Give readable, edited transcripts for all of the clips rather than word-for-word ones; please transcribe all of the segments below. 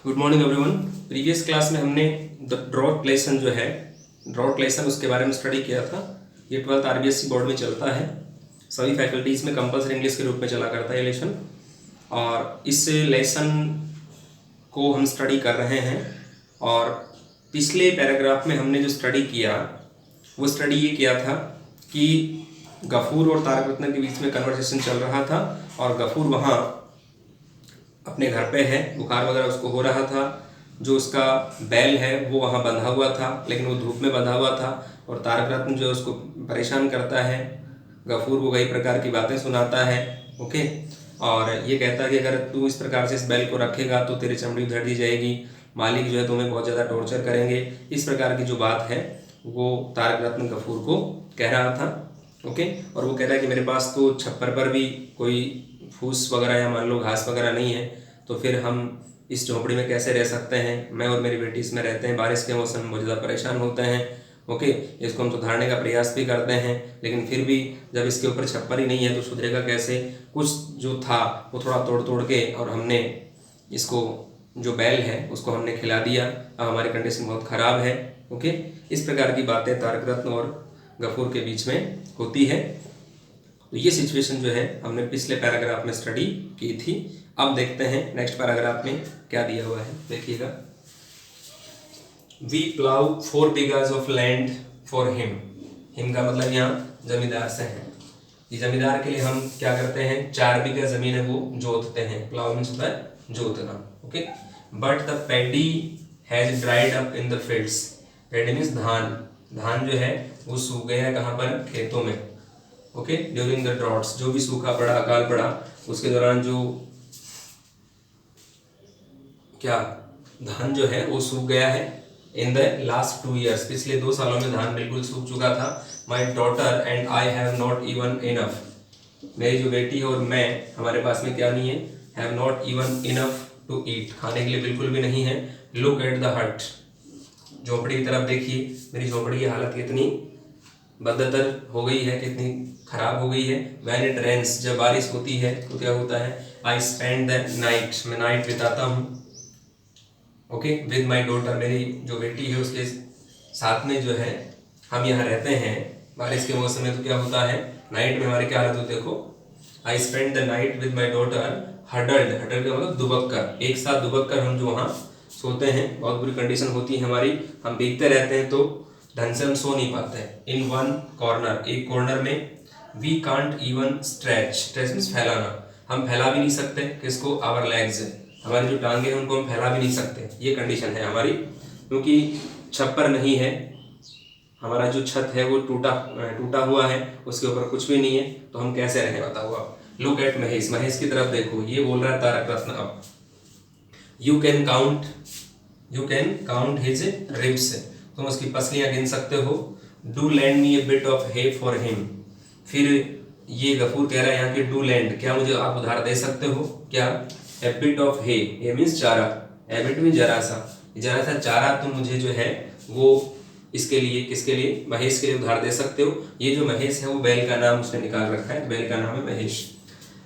Good morning everyone. Previous class में हमने the draught lesson जो है ड्रॉट लेसन उसके बारे में स्टडी किया था। ये 12th आरबीएससी बोर्ड में चलता है, सभी फैकल्टीज़ में कंपल्सरी इंग्लिश के रूप में चला करता है ये लेसन। और इस लेसन को हम स्टडी कर रहे हैं और पिछले पैराग्राफ में हमने जो स्टडी किया वो स्टडी ये किया था कि गफूर और तारक रत्न के बीच में कन्वर्सेशन चल रहा था और गफूर वहाँ अपने घर पे है, बुखार वगैरह उसको हो रहा था। जो उसका बैल है वो वहाँ बंधा हुआ था, लेकिन वो धूप में बंधा हुआ था। और तारक रत्न जो है उसको परेशान करता है, गफूर को कई प्रकार की बातें सुनाता है। ओके, और ये कहता है कि अगर तू इस प्रकार से इस बैल को रखेगा तो तेरी चमड़ी उधड़ दी जाएगी, मालिक जो है तुम्हें बहुत ज़्यादा टॉर्चर करेंगे। इस प्रकार की जो बात है वो तारक रत्न गफूर को कह रहा था। ओके, और वो कह रहा है कि मेरे पास तो छप्पर पर भी कोई फूस वगैरह या मान लो घास वगैरह नहीं है, तो फिर हम इस झोपड़ी में कैसे रह सकते हैं। मैं और मेरी बेटी इसमें रहते हैं, बारिश के मौसम में बहुत ज़्यादा परेशान होते हैं। ओके, इसको हम सुधारने का प्रयास भी करते हैं, लेकिन फिर भी जब इसके ऊपर छप्पर ही नहीं है तो सुधरेगा कैसे। कुछ जो था वो थोड़ा तोड़ तोड़ के और हमने इसको जो बैल है उसको हमने खिला दिया। अब हमारी कंडीशन बहुत ख़राब है। ओके, इस प्रकार की बातें तारक रत्न और गफूर के बीच में होती है। तो ये सिचुएशन जो है हमने पिछले पैराग्राफ में स्टडी की थी। अब देखते हैं नेक्स्ट पैराग्राफ में क्या दिया हुआ है, देखिएगा। We plough 4 बीघास of land for him. Him का मतलब यहाँ जमींदार से है। ये जमींदार के लिए हम क्या करते हैं, 4 बीघा जमीन है वो जोतते हैं। प्लाउ मीन्स होता है जोतना। Okay, but the paddy has dried up in the fields. Paddy means धान। धान जो है वो सूख गया है कहाँ पर, खेतों में। ओके, ड्यूरिंग द ड्रॉट्स, जो भी सूखा पड़ा, अकाल पड़ा, उसके दौरान जो क्या धान जो है वो सूख गया है। इन द लास्ट 2 years, पिछले 2 सालों में धान बिल्कुल सूख चुका था। माई daughter and I have not even enough. मेरी जो बेटी है और मैं, हमारे पास में क्या नहीं है, have not even enough to eat, खाने के लिए बिल्कुल भी नहीं है। लुक एट द हट, झोपड़ी की तरफ देखिए। मेरी झोपड़ी की हालत कितनी बदतर हो गई है, कितनी खराब हो गई है। वैन इट रेन्स, जब बारिश होती है तो क्या होता है, आई स्पेंड द नाइट, मैं नाइट बिताता हूँ। ओके, विद माई डॉटर, मेरी जो बेटी है उसके साथ में जो है हम यहाँ रहते हैं। बारिश के मौसम में तो क्या होता है, नाइट में हमारी क्या हालत होती है, देखो। आई spend the night with my daughter huddled, huddled का मतलब दुबक कर, एक साथ दुबक कर हम जो वहाँ सोते हैं। बहुत बुरी कंडीशन होती है हमारी, हम भीगते रहते हैं तो ढंग से हम सो नहीं पाते हैं। इन वन कॉर्नर, एक कॉर्नर में। We can't even stretch, stretch means फैलाना, हम फैला भी नहीं सकते किसको, आवर लेग्स, हमारी जो टांगे हैं उनको हम फैला भी नहीं सकते। ये कंडीशन है हमारी, क्योंकि छप्पर नहीं है, हमारा जो छत है वो टूटा हुआ है, उसके ऊपर कुछ भी नहीं है, तो हम कैसे रहें बताओ आप। लुक एट महेश, महेश की तरफ देखो, ये बोल रहा है तारक रत्न। अब you can count his ribs, तुम उसकी पसलियां गिन सकते हो। Do lend me a bit of hay for him, फिर ये गफूर कह रहा है यहाँ के डू लैंड, क्या मुझे आप उधार दे सकते हो क्या। ए बिट ऑफ हे, ये मीन्स चारा, ए बिट मीन्स जरा सा चारा तुम मुझे जो है वो इसके लिए, किसके लिए, महेश के लिए उधार दे सकते हो। ये जो महेश है वो बैल का नाम उसने निकाल रखा है, बैल का नाम है महेश।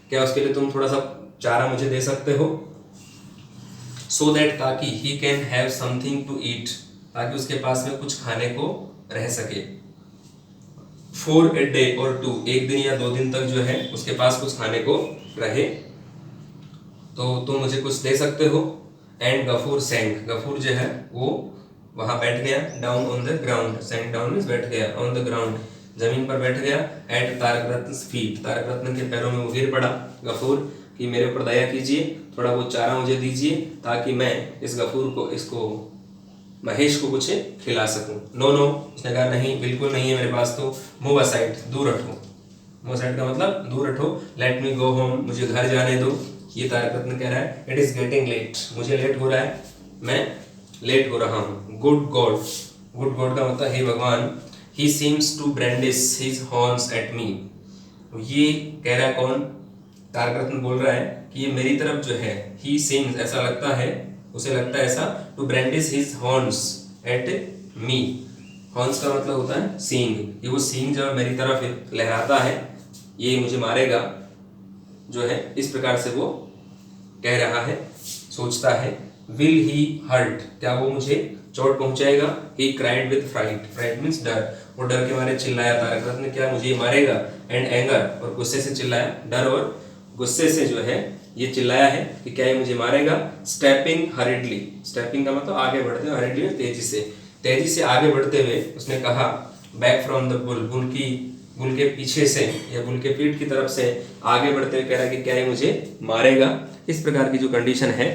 क्या उसके लिए तुम थोड़ा सा चारा मुझे दे सकते हो। सो दैट, ताकि he can have something to eat, ताकि उसके पास में कुछ खाने को रह सके। फॉर ए डे और 2, एक दिन या 2 दिन तक जो है उसके पास कुछ खाने को रहे, तो तुम मुझे कुछ दे सकते हो। एंड गफूर सैंक, गफूर जो है वो वहां बैठ गया। Down on the ground, sank down means बैठ गया, ऑन द ग्राउंड जमीन पर बैठ गया। एट तारक रत्न फीट, तारक रत्न के पैरों में वो गिर पड़ा गफूर कि मेरे ऊपर दया कीजिए, थोड़ा वो चारा मुझे दीजिए ताकि मैं इस गफूर को, इसको महेश को कुछ खिला सकूं। नो नो, उसने कहा नहीं, बिल्कुल नहीं है मेरे पास, तो मूव असाइड, दूर हटो। मूव असाइड का मतलब दूर हटो। लेट मी गो होम, मुझे घर जाने दो। ये तारक रत्न कह रहा है इट इज गेटिंग लेट, मुझे लेट हो रहा है, मैं लेट हो रहा हूँ। गुड गॉड, गुड गॉड का मतलब हे भगवान। He seems to brandish his horns at me, ये कह रहा है कौन, तारक रत्न बोल रहा है कि ये मेरी तरफ जो है, ही सीम्स ऐसा लगता है, उसे लगता है ऐसा, to brandish his horns at me. Horns का मतलब होता है सींग, ये वो सींग जब मेरी तरफ लहराता है ये मुझे मारेगा जो है, इस प्रकार से वो कह रहा है, सोचता है। विल ही हर्ट, क्या वो मुझे चोट पहुंचाएगा? He cried with fright, fright means डर, वो डर के मारे चिल्लाया तारक रत्न, क्या मुझे मारेगा? एंड एंगर, और गुस्से से चिल्लाया, डर और गुस्से से जो है ये चिल्लाया है कि क्या ये मुझे मारेगा? स्टेपिंग हरिडली, स्टेपिंग का मतलब आगे बढ़ते हुए, हरिडली तेजी से आगे बढ़ते हुए उसने कहा, back from the bull, bull के पीछे से या बुल के पीठ की तरफ से आगे बढ़ते हुए कह रहा है कि क्या ये मुझे मारेगा। इस प्रकार की जो कंडीशन है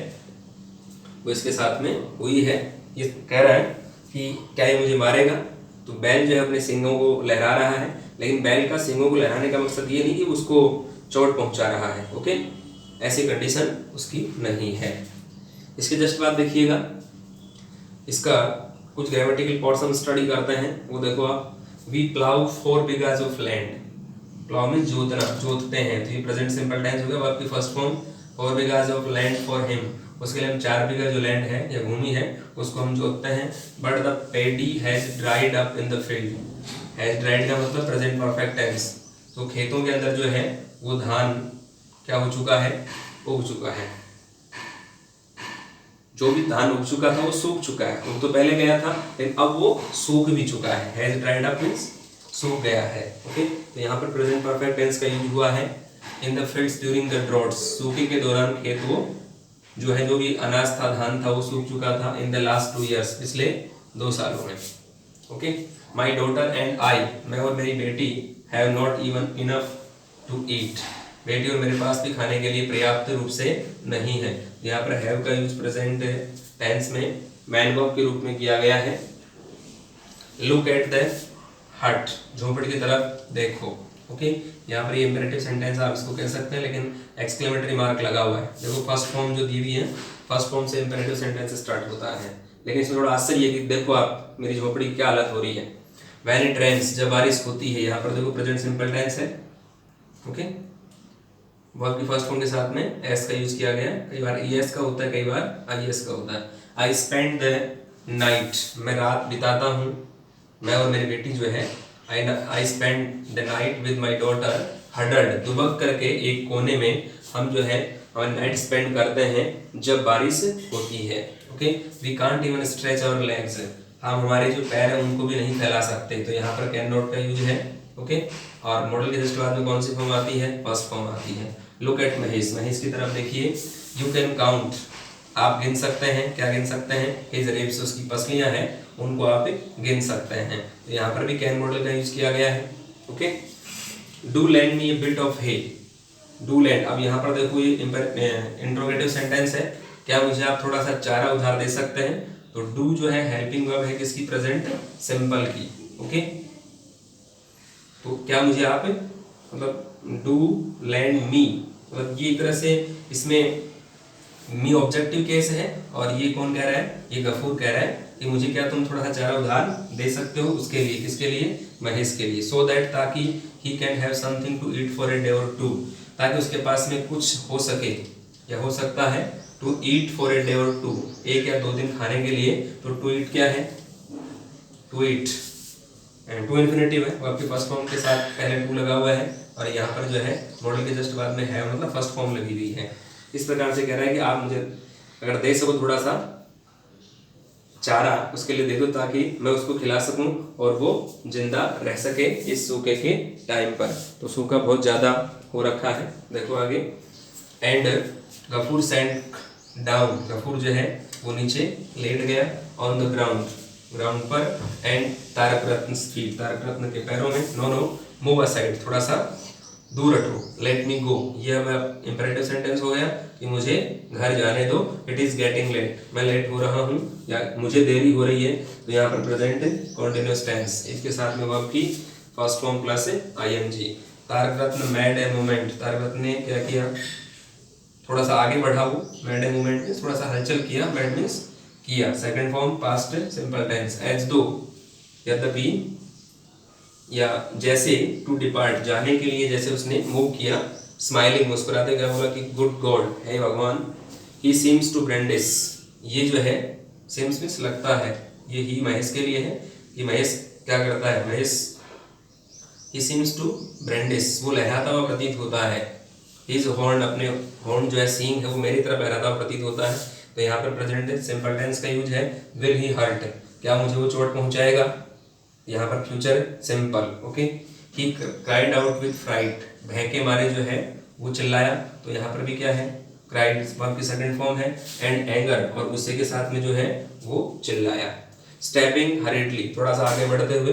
वो इसके साथ में हुई है। ये कह रहा है कि क्या ये मुझे मारेगा। तो बैल जो है अपने सींगों को लहरा रहा है, लेकिन बैल का सींगों को लहराने का मकसद ये नहीं कि उसको चोट पहुंचा रहा है। ओके, ऐसी कंडीशन उसकी नहीं है। इसके जस्ट बाद देखिएगा, इसका कुछ ग्रामेटिकल पार्ट्स हम स्टडी करते हैं। वो देखो आप, we plough 4 बीघास of land, plough means जोतना, जोतते हैं, तो ये प्रेजेंट सिंपल टेंस हो गया। वर्ब की first form 4 बीघास of land for him, उसके लिए हम 4 बीघा जो लैंड है या भूमि है उसको हम जोतते हैं। But the pedi has dried up in the field, has dried का मतलब प्रेजेंट परफेक्ट टेंस, तो खेतों के अंदर जो है वो धान क्या हो चुका है? उग चुका है। जो भी धान उग चुका था वो सूख चुका है, उग तो पहले गया था लेकिन अब वो सूख भी चुका है। हैज ड्राइड अप मींस सूख गया है। ओके, तो यहाँ पर प्रेजेंट परफेक्ट टेंस का यूज हुआ है। In the fields during the droughts, सूखे के दौरान खेत वो जो है, जो भी अनाज था, धान था, वो सूख चुका था। इन द लास्ट 2 years, पिछले 2 सालों में। Okay, my daughter and I, मैं और मेरी बेटी, have not even enough to eat, बेटी और मेरे पास भी खाने के लिए पर्याप्त रूप से नहीं है। यहाँ पर हैव का यूज प्रेजेंट टेंस में मैन वर्ब के रूप में किया गया है। लुक एट द हट, झोपड़ी की तरफ देखो। ओके, यहाँ पर ये इंपेरेटिव सेंटेंस आप इसको कह सकते हैं, लेकिन एक्सक्लेमेटरी मार्क लगा हुआ है। देखो फर्स्ट फॉर्म जो दी हुई है, फर्स्ट फॉर्म से इंपेरेटिव सेंटेंस स्टार्ट होता है, लेकिन इसमें थोड़ा आश्चर्य है कि देखो आप, मेरी झोपड़ी की क्या हालत हो रही है। व्हेन इट रेन्स, जब बारिश होती है, यहाँ पर देखो प्रेजेंट सिंपल टेंस है। ओके, वर्ब की फर्स्ट फॉर्म के साथ में एस का यूज किया गया, कई बार ईएस का होता है, कई बार आईएस का होता है। आई स्पेंड द नाइट, मैं रात बिताता हूँ, मैं और मेरी बेटी जो है, I spend the night with my daughter huddled, दुबक करके एक कोने में हम जो है और नाइट स्पेंड करते हैं जब बारिश होती है। Okay, we can't even stretch our legs, हम हमारे जो पैर हैं उनको भी नहीं फैला सकते, तो यहाँ पर कैन नॉट का यूज है। ओके, और मॉडल के जस्ट बाद में कौन सी फॉर्म आती है? फर्स्ट फॉर्म आती है। लुक एट महेश, महेश की तरफ देखिए। यू कैन काउंट, आप गिन सकते हैं, क्या गिन सकते हैं? हिज रिब्स, उसकी पसलियां हैं, उनको आप गिन सकते हैं। तो यहाँ पर भी कैन मॉडल का यूज किया गया है। Okay, do lend me a bit of hay, do lend, अब यहाँ पर देखो ये इंट्रोगेटिव सेंटेंस है, क्या मुझे आप थोड़ा सा चारा उधार दे सकते हैं? तो डू जो है हेल्पिंग वर्ब है किसकी? प्रेजेंट सिंपल की। ओके, तो क्या मुझे आप मतलब डू लैंड मी, मतलब ये एक तरह से इसमें मी ऑब्जेक्टिव केस है, और ये कौन कह रहा है? ये गफूर कह रहा है कि मुझे क्या तुम थोड़ा सा चारा उधार दे सकते हो? उसके लिए, किसके लिए? महेश के लिए। सो दैट, ताकि he can have something to eat for a day or two, ताकि उसके पास में कुछ हो सके या हो सकता है। To eat for a day or two, 1 या 2 दिन खाने के लिए। तो टू ईट क्या है? टू ईट, टू इन्फिनेटिव है, वो आपके फर्स्ट फॉर्म के साथ पहले टू लगा हुआ है, और यहाँ पर जो है मॉडल के जस्ट बाद में है, मतलब फर्स्ट फॉर्म लगी हुई है। इस प्रकार से कह रहा है कि आप मुझे अगर दे सको थोड़ा सा चारा, उसके लिए दे दो, ताकि मैं उसको खिला सकूं और वो जिंदा रह सके इस सूखे के टाइम पर। तो सूखा बहुत ज़्यादा हो रखा है। देखो आगे, and Gafoor sank down, Gafoor जो है वो नीचे लेट गया, ऑन द ग्राउंड, ग्राउंड पर, एंड तारक रत्न फीट, तारक रत्न के पैरों में। नो मूव असाइड, थोड़ा सा दूर हटो। लेट मी गो, ये अब इंपेरेटिव सेंटेंस हो गया कि मुझे घर जाने दो। इट इज गेटिंग लेट, मैं लेट हो रहा हूँ या मुझे देरी हो रही है। तो यहाँ पर प्रेजेंट कॉन्टिन्यूअस टेंस, इसके साथ में वर्ब की first form plus ING. Tarak Ratna made a movement, Tarak Ratna ने क्या किया? थोड़ा सा आगे बढ़ा वो, मेड ए मूवमेंट में थोड़ा सा हलचल किया, मेड मीन्स किया, second form past simple tense. As though, यद्यपि या जैसे, टू डिपार्ट, जाने के लिए जैसे उसने मूव किया। स्माइलिंग, मुस्कुराते क्या बोला कि गुड गॉड, हे भगवान। ही सीम्स टू ब्रेंडिस, ये जो है सीम्स मीन्स लगता है, ये ही महेश के लिए है कि महेश क्या करता है? Mahesh, he seems to brandish, वो लहराता हुआ प्रतीत होता है। हिज हॉर्न, अपने हॉर्न जो है सींग है वो मेरी तरफ लहराता हुआ प्रतीत होता है। तो यहाँ पर प्रेजेंट सिंपल टेंस का यूज है विल ही हर्ट, क्या मुझे वो चोट पहुंचाएगा, यहाँ पर future simple. Okay, he cried out with fright, भय के मारे जो है वो चिल्लाया, तो यहाँ पर भी क्या है, क्राइड वर्ब की सेकंड फॉर्म है, एंड एंगर और गुस्से के साथ में जो है वो चिल्लाया। स्टेपिंग हरिडली, थोड़ा सा आगे बढ़ते हुए,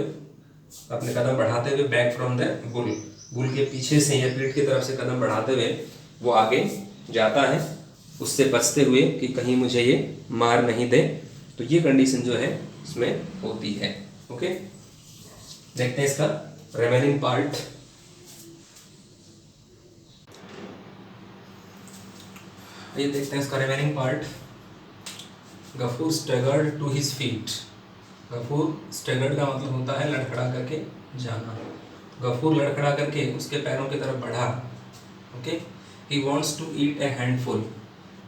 अपने कदम बढ़ाते हुए, back from the bull, bull के पीछे से या पीठ की तरफ से कदम बढ़ाते हुए वो आगे जाता है, उससे बचते हुए कि कहीं मुझे ये मार नहीं दे। तो ये कंडीशन जो है इसमें होती है। ओके, देखते हैं इसका रिमेनिंग पार्ट। ये देखते हैं इसका remaining part. Gafoor staggered to his feet, Gafoor staggered का मतलब होता है लड़खड़ा करके जाना, गफूर लड़खड़ा करके उसके पैरों की तरफ बढ़ा। Okay, he wants to eat a handful,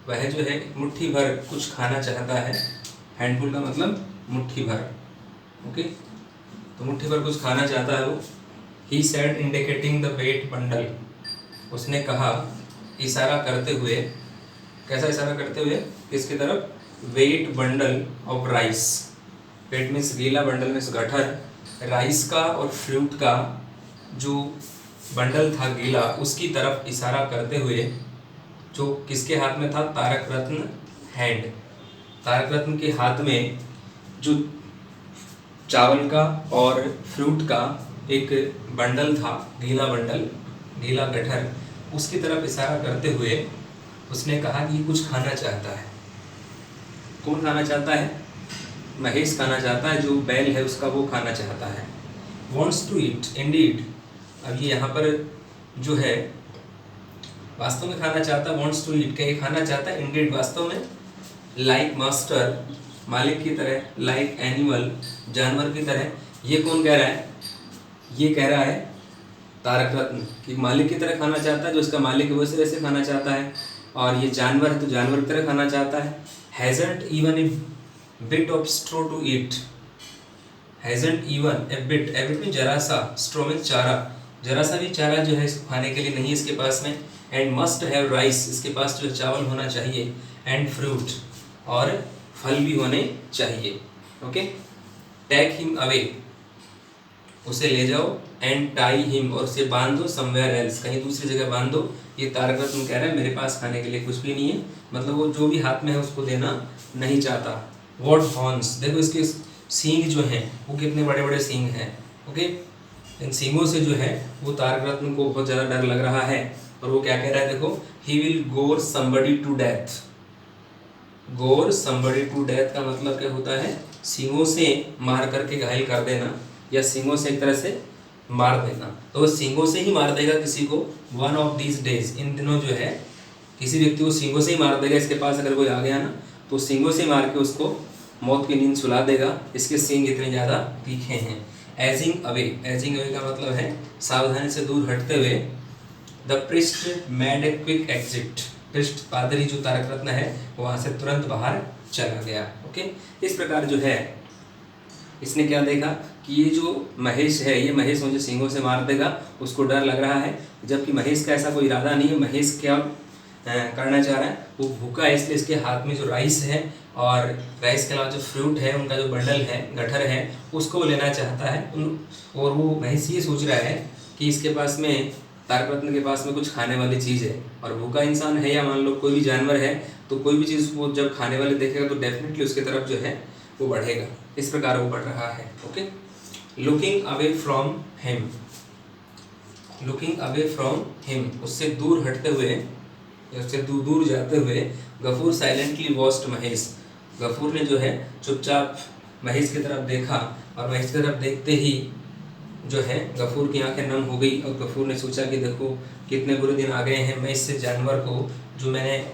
वह जो है मुट्ठी भर कुछ खाना चाहता है, हैंडफुल का मतलब मुट्ठी भर। ओके, तो मुट्ठी भर कुछ खाना चाहता है वो। He said indicating the wet bundle, उसने कहा इशारा करते हुए, कैसा इशारा करते हुए, किसकी तरफ, wet bundle of rice, wet means गीला, बंडल मीन्स गठर, राइस का और फ्रूट का जो बंडल था गीला उसकी तरफ इशारा करते हुए, जो किसके हाथ में था, तारक रत्न हैंड, तारक रत्न के हाथ में जो चावल का और फ्रूट का एक बंडल था, गीला बंडल, गीला गठर, उसकी तरफ इशारा करते हुए उसने कहा कि कुछ खाना चाहता है। कौन खाना चाहता है, महेश खाना चाहता है, जो बैल है उसका वो खाना चाहता है। वॉन्ट्स टू ईट इंडीड, अब ये यहाँ पर जो है वास्तव में खाना चाहता है, वॉन्ट्स टू ईट, क्या ये खाना चाहता है, इंडीड वास्तव में, लाइक मास्टर, मालिक की तरह, लाइक एनिमल, जानवर की तरह। ये कौन कह रहा है, ये कह रहा है तारक रत्न कि मालिक की तरह खाना चाहता है, जो इसका मालिक है वैसे वैसे खाना चाहता है, और ये जानवर है तो जानवर की तरह खाना चाहता है। Hasn't even a bit of straw to eat, hasn't even a bit, a bit में जरा सा, स्ट्रो में चारा, जरा सा भी चारा जो है इसको खाने के लिए नहीं है इसके पास में। एंड मस्ट हैव राइस, इसके पास जो चावल होना चाहिए, एंड फ्रूट, और फल भी होने चाहिए। ओके, टेक हिम अवे, उसे ले जाओ, एंड टाई हिम, और उसे बांध दो, समवेयर एल्स, कहीं दूसरी जगह बांध दो। ये तारक रत्न कह रहा है मेरे पास खाने के लिए कुछ भी नहीं है, मतलब वो जो भी हाथ में है उसको देना नहीं चाहता। व्हाट हॉर्न्स, देखो इसके सींग जो हैं वो कितने बड़े बड़े सींग हैं। ओके, इन सींगों से जो है वो तारक रत्न को बहुत ज़्यादा डर लग रहा है, और वो क्या कह रहा है, देखो, ही will gore somebody to death, गोर समबडी टू डेथ का मतलब क्या होता है, सींगों से मार करके घायल कर देना, या सींगों से एक तरह से मार देना। तो वो सींगों से ही मार देगा किसी को, वन ऑफ दीज डेज, इन दिनों जो है किसी व्यक्ति को सींगों से ही मार देगा। इसके पास अगर कोई आ गया ना तो सींगों से मार के उसको मौत की नींद सुला देगा, इसके सींग इतने ज़्यादा तीखे हैं। एजिंग अवे, एजिंग अवे का मतलब है सावधानी से दूर हटते हुए। The priest made a quick exit, priest पादरी जो तारक रत्न है वो वहाँ से तुरंत बाहर चला गया। ओके, इस प्रकार जो है इसने क्या देखा कि ये जो महेश है, ये महेश मुझे सींगों से मार देगा, उसको डर लग रहा है, जबकि महेश का ऐसा कोई इरादा नहीं है। महेश क्या करना चाह रहा है, वो भूखा है, इसलिए इसके हाथ में जो राइस है और राइस के अलावा जो फ्रूट है, उनका जो बंडल है, गठर है, उसको लेना चाहता है। और वो महेश ये सोच रहा है कि इसके पास में, तारक रत्न के पास में कुछ खाने वाली चीज़ है, और भूखा इंसान है या मान लो कोई भी जानवर है, तो कोई भी चीज़ वो जब खाने वाले देखेगा तो डेफिनेटली उसकी तरफ जो है वो बढ़ेगा। इस प्रकार वो बढ़ रहा है। Okay, looking away from him, looking away from him, उससे दूर हटते हुए, उससे दूर जाते हुए। गफूर साइलेंटली वॉच्ड महेश, गफूर ने जो है चुपचाप महेश की तरफ देखा, और महेश की तरफ देखते ही जो है गफूर की आंखें नम हो गई, और गफूर ने सोचा कि देखो कितने बुरे दिन आ गए हैं, मैं इस जानवर को, जो मैंने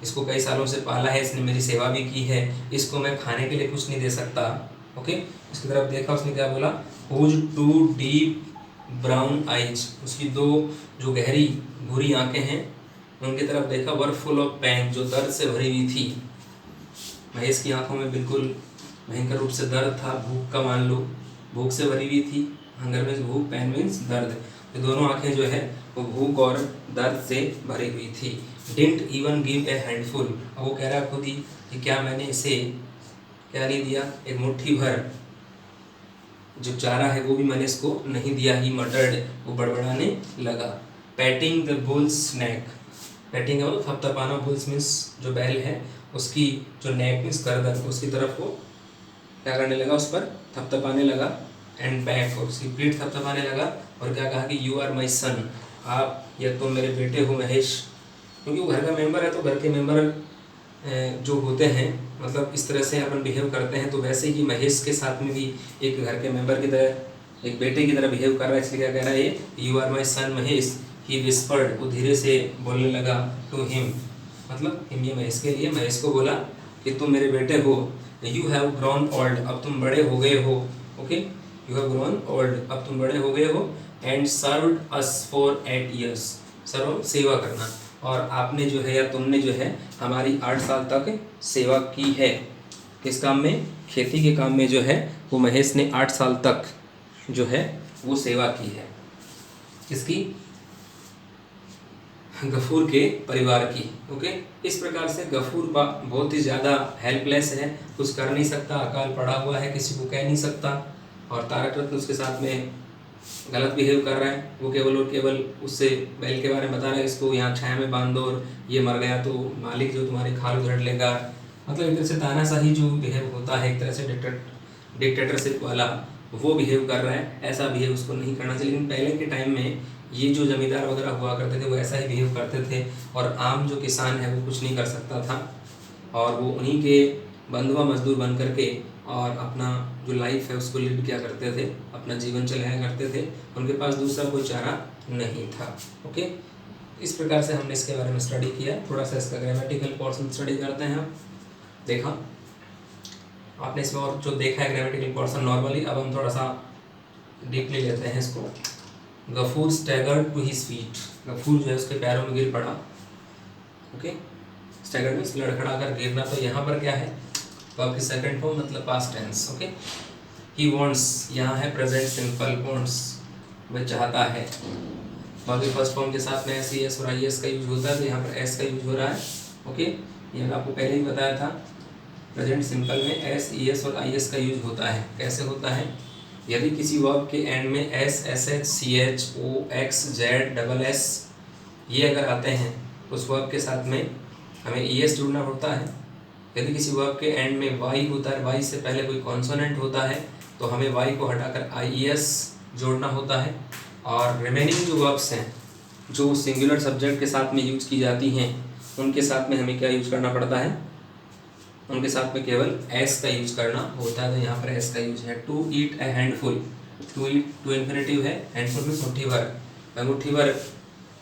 इसको कई सालों से पाला है, इसने मेरी सेवा भी की है, इसको मैं खाने के लिए कुछ नहीं दे सकता। ओके, उसकी तरफ देखा, उसने क्या बोला, whose two deep brown eyes, उसकी दो जो गहरी भूरी आंखें हैं उनकी तरफ देखा। वर फुल ऑफ पेन, जो दर्द से भरी हुई थी। महेश की आंखों में बिल्कुल भयंकर रूप से दर्द था, भूख का मान लो, भूख से भरी हुई थी। हंगर मीन्स भूख, पेन मीन्स दर्द, ये दोनों आंखें जो है वो भूख और दर्द से भरी हुई थी। Didn't even give a handful. अब वो कह रहा है खुद ही कि क्या मैंने इसे क्या नहीं दिया, एक मुट्ठी भर जो चारा है वो भी मैंने इसको नहीं दिया। ही मटर्ड, वो बड़बड़ाने लगा। Patting the bull's neck, patting है मतलब थपथपाना, बुल्स मीन्स जो बैल है उसकी जो नेक मीन्स गर्दन, उसकी तरफ वो क्या करने लगा, उस पर थपथपाने लगा। एंड बैक, और उसकी पीठ थपथपाने लगा। और क्या कहा कि यू आर माई सन, आप या तुम मेरे बेटे हो महेश। क्योंकि वो घर का मेंबर है तो घर के मेंबर जो होते हैं मतलब इस तरह से अपन बिहेव करते हैं, तो वैसे ही महेश के साथ में भी एक घर के मेंबर की तरह, एक बेटे की तरह बिहेव कर रहा है। इसलिए क्या कह रहा है ये, you are my son Mahesh. He whispered, वो धीरे से बोलने लगा। टू हिम, मतलब हिम ये महेश के लिए, महेश को बोला कि तुम मेरे बेटे हो। यू हैव ग्रोन ओल्ड, अब तुम बड़े हो गए हो। Okay, you have grown old, अब तुम बड़े हो गए हो। And served us for 8 years, सर्व सेवा करना, और आपने जो है या तुमने जो है हमारी 8 साल तक सेवा की है। किस काम में, खेती के काम में जो है वो महेश ने 8 साल तक जो है वो सेवा की है। किसकी, गफूर के परिवार की। ओके, इस प्रकार से गफूर बहुत ही ज़्यादा हेल्पलेस है, कुछ कर नहीं सकता, अकाल पड़ा हुआ है, किसी को कह नहीं सकता। और तारक रत्न उसके साथ में गलत बिहेव कर रहा है। वो केवल और केवल उससे बैल के बारे में बता रहा है, इसको यहाँ छाया में बांध दो, और ये मर गया तो मालिक जो तुम्हारी खाल उधड़ लेगा। मतलब एक तरह से तानाशाही जो बिहेव होता है, एक तरह से डिक्टेटरशिप वाला वो बिहेव कर रहा है। ऐसा बिहेव उसको नहीं करना चाहिए। लेकिन पहले के टाइम में ये जो जमींदार वगैरह हुआ करते थे वो ऐसा ही बिहेव करते थे, और आम जो किसान है वो कुछ नहीं कर सकता था, और वो उन्हीं के बंधुआ मजदूर बन करके और अपना जो लाइफ है उसको लीड किया करते थे, अपना जीवन चलाया करते थे। उनके पास दूसरा कोई चारा नहीं था। ओके, इस प्रकार से हमने इसके बारे में स्टडी किया। थोड़ा सा इसका ग्रामेटिकल पोर्शन स्टडी करते हैं हम। देखा आपने इसमें, और जो देखा है ग्रामेटिकल पोर्शन नॉर्मली, अब हम थोड़ा सा डीपली लेते हैं इसको। Gafoor staggered to his feet, Gafoor जो है उसके पैरों में गिर पड़ा। ओके, स्टैगर्ड मीन्स लड़खड़ा कर गिरना। तो यहाँ पर क्या है, तो आपकी सेकंड फॉर्म मतलब past tense. Okay, he wants, यहाँ है प्रेजेंट सिंपल, वांट्स वह चाहता है। बाकी फर्स्ट फॉर्म के साथ में एस ई एस और आई एस का यूज होता है, तो यहाँ पर एस का यूज हो रहा है। ओके, ये आपको पहले ही बताया था, प्रेजेंट सिंपल में एस ई एस और आई एस का यूज होता है। कैसे होता है, यदि किसी वर्ब के एंड में S, S H, C H, O, X, Z, double S ये अगर आते हैं, उस वर्ब के साथ में हमें ई एस जोड़ना पड़ता है। यदि किसी वर्ब के एंड में वाई होता है, वाई से पहले कोई कॉन्सोनेंट होता है, तो हमें वाई को हटाकर आई ई एस जोड़ना होता है। और रिमेनिंग जो वर्ब्स हैं जो सिंगुलर सब्जेक्ट के साथ में यूज की जाती हैं, उनके साथ में हमें क्या यूज करना पड़ता है, उनके साथ में केवल एस का यूज करना होता है। तो यहाँ पर एस का यूज है। To eat a handful, to eat, to infinitive है, हैंडफुल में मुट्ठी भर। मुट्ठी भर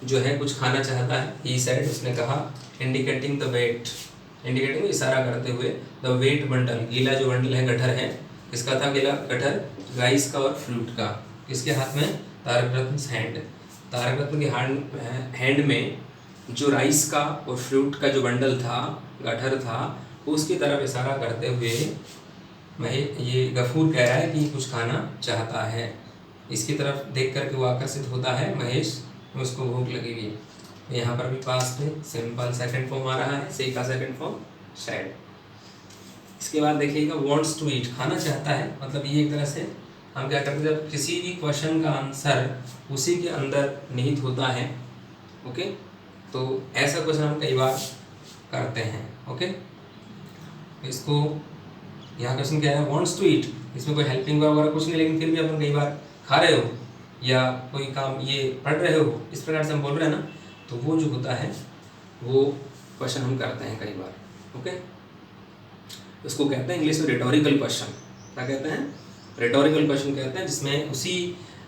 जो है कुछ खाना चाहता है। ही सेड, उसने कहा। इंडिकेटिंग द वेट, इंडिकेटिंग इशारा करते हुए, द वेट बंडल, गीला जो बंडल है गठर है, किसका था गीला गठर, राइस का और फ्रूट का। किसके हाथ में, तारक रत्न हैंड, तारक रत्न के हैंड में जो राइस का और फ्रूट का जो बंडल था, गठर था, उसकी तरफ इशारा करते हुए ये गफूर कह रहा है कि कुछ खाना चाहता है। इसकी तरफ देख करके वो आकर्षित होता है महेश, उसको भूख लगी हुई है। यहाँ पर भी पास्ट सिंपल सेकंड फॉर्म आ रहा है, से का सेकंड फॉर्म सैड। इसके बाद देखिएगा वांट्स टू ईट, खाना चाहता है। मतलब ये एक तरह से हम क्या करते हैं, जब किसी भी क्वेश्चन का आंसर उसी के अंदर निहित होता है, ओके, तो ऐसा क्वेश्चन हम कई बार करते हैं। ओके, इसको यहाँ क्वेश्चन क्या है, वांट्स टू ईट, इसमें कोई हेल्पिंग वर्ब वगैरह कुछ नहीं, लेकिन फिर भी अपन कई बार खा रहे हो या कोई काम ये पढ़ रहे हो, इस प्रकार से हम बोल रहे हैं ना, तो वो जो होता है वो क्वेश्चन हम करते हैं कई बार। ओके, उसको कहते हैं इंग्लिश में रिटोरिकल क्वेश्चन। क्या कहते हैं, रिटोरिकल क्वेश्चन कहते हैं, जिसमें उसी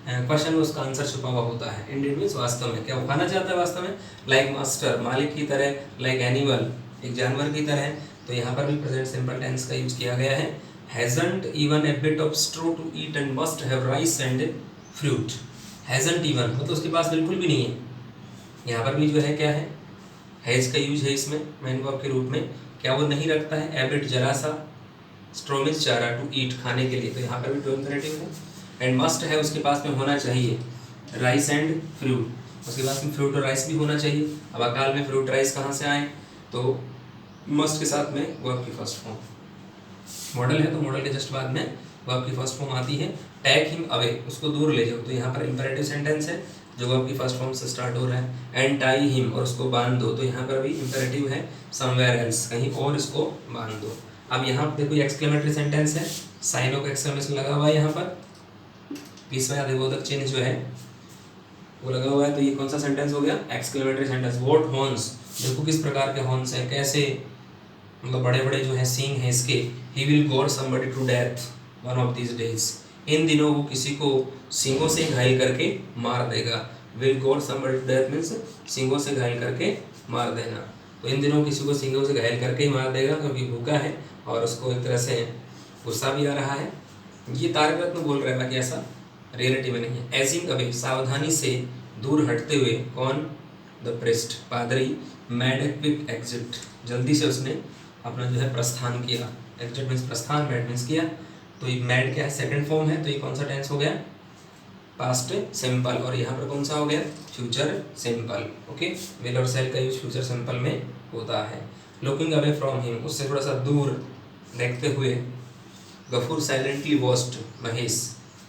क्वेश्चन में उसका आंसर छुपा हुआ होता है। इंडियन मीन्स वास्तव में, क्या वो खाना चाहता है वास्तव में, लाइक मास्टर, मालिक की तरह, लाइक एनिमल, एक जानवर की तरह। तो यहाँ पर भी प्रेजेंट सिंपल टेंस का यूज किया गया है। Hasn't even a bit of straw to eat and must have rice and fruit. Hasn't even मतलब उसके पास बिल्कुल भी नहीं है। यहाँ पर भी जो है क्या है, हैज का यूज है इसमें मेन वर्ब के रूप में। क्या वो नहीं रखता है, ए बिट जरा सा, स्ट्रो मीन्स चारा, टू ईट खाने के लिए, तो यहाँ पर भी टू इन्फिनेटिव है। एंड मस्ट है उसके पास में होना चाहिए, राइस एंड फ्रूट। उसके बाद में फ्रूट और राइस भी होना चाहिए। अब अकाल में फ्रूट राइस कहाँ से आए, तो मस्ट के साथ में वर्ब की फर्स्ट फॉर्म, मॉडल है तो मॉडल के जस्ट बाद में वर्ब की फर्स्ट फॉर्म आती है। टेक हिम अवे, उसको दूर ले जाओ, तो यहाँ पर इंपेरेटिव सेंटेंस है जो वर्ब की फर्स्ट फॉर्म से स्टार्ट हो रहा है। एंड टाई हिम, और उसको बांध दो, तो यहाँ पर भी इंपेरेटिव है, समवेयर एल्स, कहीं और इसको बांध दो। अब यहाँ देखो ये एक्सक्लेमेटरी सेंटेंस है, साइन ऑफ एक्सक्लेमेशन लगा हुआ है यहाँ पर, 20वां अधिबोधक चिन्ह जो है वो लगा हुआ है, तो ये कौन सा सेंटेंस हो गया, एक्सक्लेमेटरी सेंटेंस। व्हाट हॉर्न्स, देखो किस प्रकार के हॉर्न्स हैं, कैसे मतलब बड़े बड़े जो है सींग हैं इसके। He will gore somebody to death one of these days, इन दिनों वो किसी को सींगों से घायल करके मार देगा। Will gore somebody to death means सींगों से घायल करके मार देना, तो इन दिनों किसी को सींगों से घायल करके ही मार देगा, क्योंकि भूखा है और उसको एक तरह से गुस्सा भी आ रहा है। ये तारक रत्न बोल रहा है, बाकी ऐसा रियलिटी में नहीं है। एजिंग अवे, सावधानी से दूर हटते हुए, कौन, द प्रिस्ट, पादरी। मैड ए क्विक एग्जिट, जल्दी से उसने अपना जो है प्रस्थान किया। एग्जिट मीन्स प्रस्थान, मैड मीन्स किया, तो ये मैड क्या है, सेकंड फॉर्म है, तो ये कौन सा टेंस हो गया, पास्ट सिंपल, और यहाँ पर कौन सा हो गया, फ्यूचर सिंपल। ओके, विल और शैल का यूज फ्यूचर सिंपल में होता है। लुकिंग अवे फ्रॉम हिम, उससे थोड़ा सा दूर देखते हुए। गफूर साइलेंटली वॉच्ड महेश,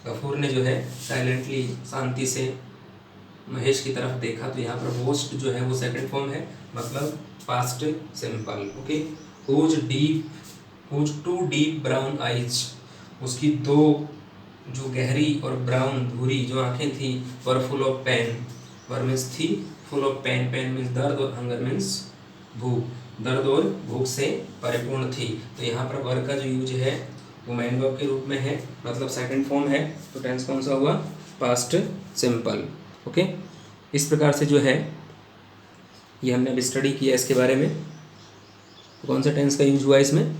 गफूर ने जो है साइलेंटली, शांति से महेश की तरफ देखा, तो यहाँ पर वॉच्ड जो है वो सेकंड फॉर्म है, मतलब past simple. Okay, whose two deep brown eyes, उसकी दो जो गहरी और ब्राउन भूरी जो आंखें थी, were full of pain, were means थी, full of pain, pain means दर्द और हंगर मीन्स भूख, दर्द और भूख से परिपूर्ण थी। तो यहाँ पर वर का जो यूज है वो मैन वर्ब के रूप में है, मतलब सेकंड फॉर्म है, तो टेंस कौन सा हुआ, पास्ट सिंपल। ओके, इस प्रकार से जो है ये हमने अभी स्टडी किया इसके बारे में। तो कौन सा टेंस का यूज हुआ इसमें,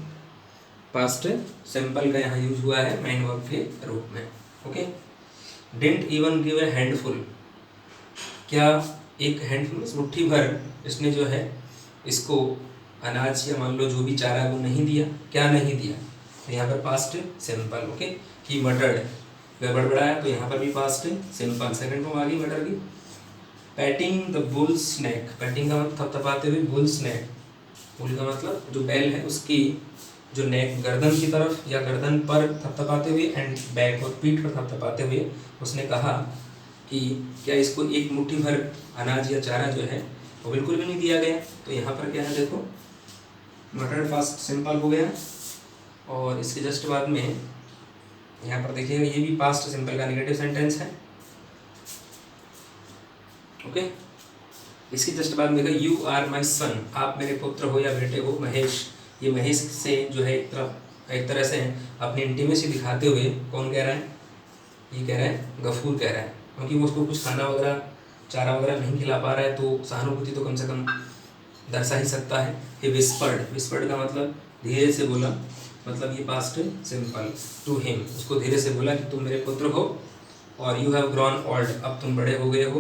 पास्ट सिंपल का यहाँ यूज हुआ है मैन वर्ब के रूप में। Okay, didn't even give a handful, क्या एक हैंडफुल मुट्ठी भर इसने जो है इसको अनाज या मान लो जो भी चारा वो नहीं दिया, क्या नहीं दिया, तो यहाँ पर past simple. Okay, he muttered, वह बड़बड़ाया, तो यहाँ पर भी पास्ट सिंपल, सेकंड फॉर्म आ गई मटर की। Patting the bull's neck, patting का मतलब थपथपाते हुए, बुल्स नेक, बुल का मतलब जो बैल है उसकी जो नेक, गर्दन की तरफ या गर्दन पर थपथपाते हुए, एंड बैक और पीठ पर थपथपाते हुए उसने कहा कि क्या इसको एक मुट्ठी भर अनाज या चारा जो है वो बिल्कुल भी नहीं दिया गया। तो यहाँ पर क्या है देखो, मटर्ड पास्ट सिंपल हो गया, और इसके जस्ट बाद में यहाँ पर देखिएगा ये भी पास्ट सिंपल का नेगेटिव सेंटेंस है। ओके, इसके जस्ट बाद में देखो, यू आर माई सन, आप मेरे पुत्र हो या बेटे हो। महेश, ये महेश से जो है एक तरह से अपनी इंटीमेसी दिखाते हुए कौन कह रहा है, ये कह रहा है गफूर कह रहा है, क्योंकि वो उसको कुछ खाना वगैरह चारा वगैरह नहीं खिला पा रहा है, तो सहानुभूति तो कम से कम दर्शा ही सकता है। ये विस्पर्ड, विस्पर्ड का मतलब धीरे से बोला, मतलब ये पास्ट सिंपल। टू हिम, उसको धीरे से बोला कि तुम मेरे पुत्र हो, और यू हैव ग्रॉन ओल्ड, अब तुम बड़े हो गए हो।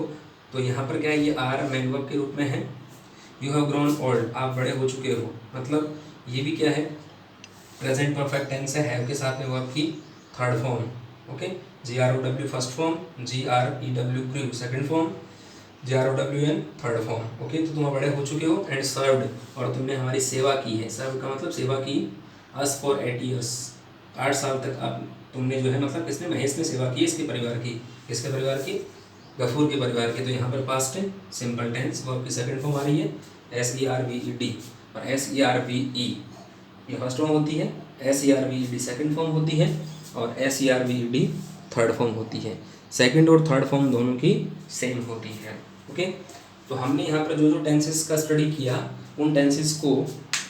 तो यहाँ पर क्या है, ये आर मैन वर्ब के रूप में है। यू हैव ग्रॉन ओल्ड, आप बड़े हो चुके हो, मतलब ये भी क्या है, प्रेजेंट परफेक्ट टेंस है, हैव के साथ में वर्ब की third form. Okay, GROW first form, GREW second form, GROWN third form. Okay, तो तुम बड़े हो चुके हो, एंड सर्व्ड, और तुमने हमारी सेवा की है। सर्व का मतलब सेवा की, अस फॉर 8 years, 8 साल तक आप तुमने जो है, मतलब किसने, महेश ने सेवा की इसके परिवार की, किसके परिवार की, गफूर के परिवार की। तो यहाँ पर पास्ट सिंपल टेंस, वर्ब की सेकंड फॉर्म आ रही है SERVED, और SERVE ये फर्स्ट फॉर्म होती है, SERVED सेकंड फॉर्म होती है, और SERVED थर्ड फॉर्म होती है। सेकंड और थर्ड फॉर्म दोनों की सेम होती है। ओके, तो हमने यहाँ पर जो जो टेंसेस का स्टडी किया, उन टेंसेस को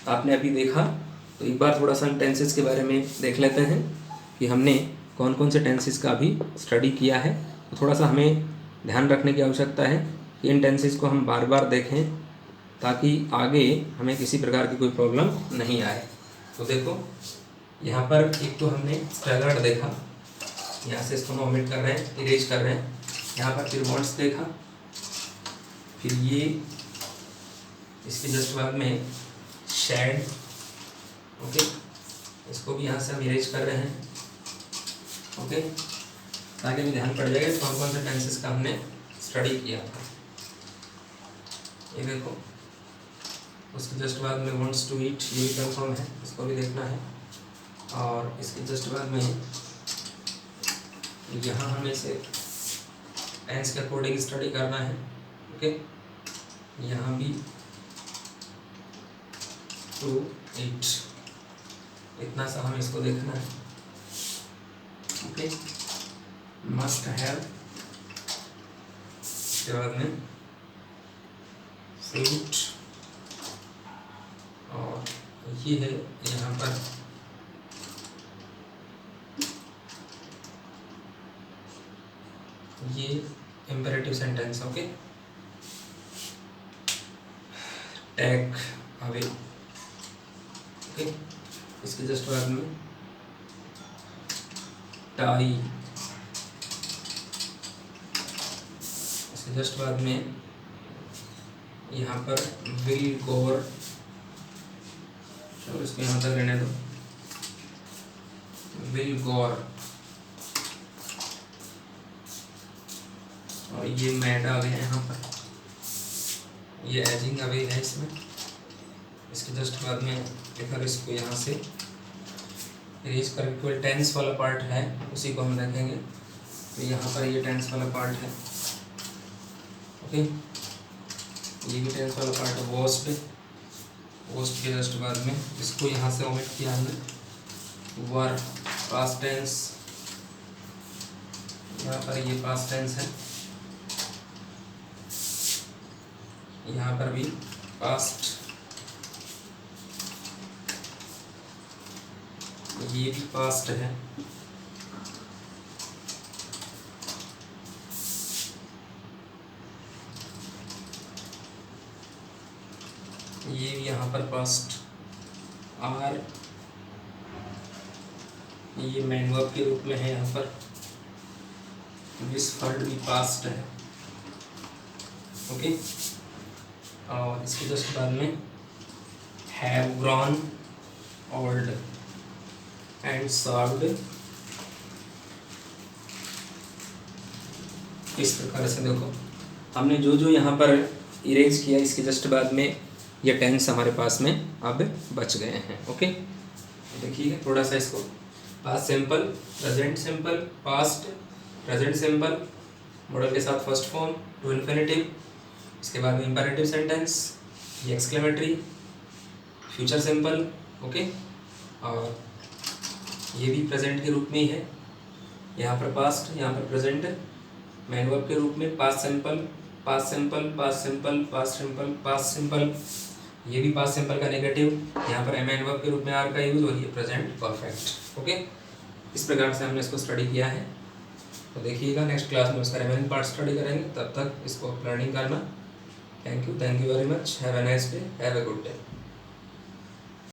आपने अभी देखा, तो एक बार थोड़ा सा टेंसेस के बारे में देख लेते हैं कि हमने कौन कौन से टेंसेस का अभी स्टडी किया है। तो थोड़ा सा हमें ध्यान रखने की आवश्यकता है कि इन टेंसेस को हम बार बार देखें, ताकि आगे हमें किसी प्रकार की कोई प्रॉब्लम नहीं आए। तो देखो यहाँ पर एक तो हमने स्टैगर्ड देखा, यहाँ से इसको हम ओमिट कर रहे हैं, इरेज कर रहे हैं। यहाँ पर फिर वॉन्ट्स देखा, फिर ये इसके जस्ट बाद में शेड। ओके, इसको भी यहाँ से हम इरेज कर रहे हैं। ओके, ताकि हमें ध्यान पड़ जाएगा कौन कौन से टेंसेस का हमने स्टडी किया था। ये देखो, उसके जस्ट बाद में वांट्स टू ईट, ये भी कंफर्म है, इसको भी देखना है। और इसके जस्ट बाद में यहाँ हमें इसे टेंस के अकॉर्डिंग स्टडी करना है। ओके, यहाँ भी टू ईट, इतना सा हमें इसको देखना है। ओके, मस्ट हैव, इसके बाद में फ्रूट, और ये है यहाँ पर ये imperative sentence. Okay, take away. Okay, इसके जस्ट बाद में टाई, इसके जस्ट बाद में यहाँ पर विल गोर, चलो इसको यहाँ तक रहने दो, विल गोर। और ये मैड अवे है यहाँ पर, ये एजिंग अवे है इसमें। इसके जस्ट बाद में अगर इसको यहाँ से इरेज कर, केवल टेंस वाला पार्ट है उसी को हम रखेंगे। तो यहाँ पर ये टेंस वाला पार्ट है। ओके, ये भी टेंस वाला पार्ट है। वॉस पे, वॉस के जस्ट बाद में इसको यहाँ से ओमिट किया हमने। वर, पास्ट टेंस, यहाँ पर ये पास्ट टेंस है, यहाँ पर भी पास्ट, ये भी पास्ट है, ये भी यहाँ पर पास्ट। आर, ये मेन वर्ब के रूप में है यहाँ पर। विस्फर्ड भी पास्ट है। ओके, और इसके जस्ट बाद में have grown old and served. इस प्रकार से देखो हमने जो जो यहाँ पर इरेज किया, इसके जस्ट बाद में ये टेंस हमारे पास में अब बच गए हैं। ओके, देखिए थोड़ा सा इसको, past simple, present simple, past, present simple, model के साथ फर्स्ट फॉर्म, टू इन्फिनिटिव, इसके बाद में इंपेरेटिव सेंटेंस, ये एक्सक्लेमेटरी, फ्यूचर सिंपल। ओके, और ये भी प्रेजेंट के रूप में ही है, यहाँ पर पास्ट, यहाँ पर प्रेजेंट, मेन वर्ब के रूप में past simple, past simple, past simple, past simple, past simple. ये भी पास्ट सिंपल का नेगेटिव, यहाँ पर मेन वर्ब के रूप में आर का यूज, और ये प्रेजेंट परफेक्ट। ओके, इस प्रकार से हमने इसको स्टडी किया है। तो देखिएगा नेक्स्ट क्लास में उसका रिमेनिंग पार्ट स्टडी करेंगे, तब तक इसको लर्निंग करना। Thank you very much, have a nice day, have a good day.